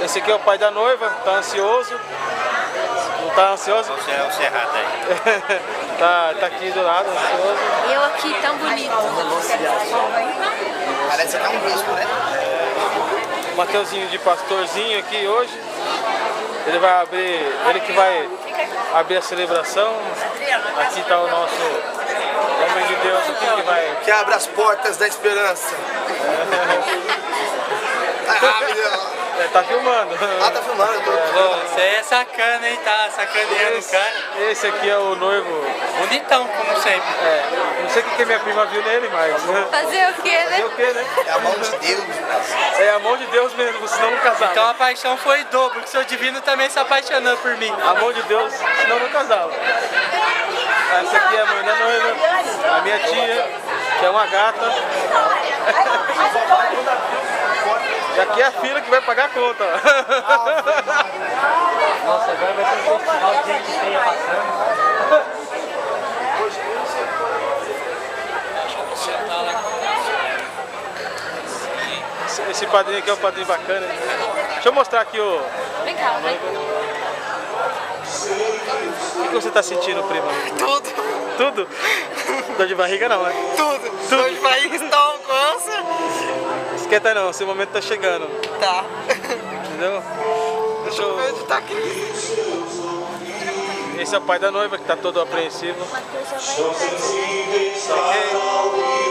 Esse aqui é o pai da noiva, tá ansioso. Não tá ansioso? Você é o Serrata aí. tá aqui do lado, ansioso. Eu aqui tão bonito. Parece até um bispo, né? Mateuzinho de pastorzinho aqui hoje. Ele vai abrir, ele que vai abrir a celebração. Aqui tá o nosso homem de Deus aqui que vai... Que abre as portas da esperança. Tá filmando. Ah, tá filmando, eu tô... Você é sacana, hein? Tá sacaneando o cara. Esse aqui é o noivo. Bonitão, como sempre. Não sei o que minha prima viu nele, mas... Fazer o quê, né? Fazer o quê, né? É a mão de Deus. É a mão de Deus mesmo, senão não casava. Então a paixão foi dobro, porque o seu divino também se apaixonou por mim. A mão de Deus, senão não casava. Essa aqui é a mãe da noiva, a minha tia, que é uma gata. E aqui é a filha que vai pagar a conta. Nossa, agora vai ter um festival de gente feia passando. Esse padrinho aqui é um padrinho bacana. Deixa eu mostrar aqui o... Vem cá, vem. O que você tá sentindo, prima? Tudo, Tudo? Dor de barriga não, né? tudo. Dor de barriga, estômago, cansa. Esquenta não, seu momento tá chegando. Tá. Entendeu? Deixa eu... Medo tá aqui. Esse é o pai da noiva que tá todo apreensivo. Matheus já vai entrar. Ok?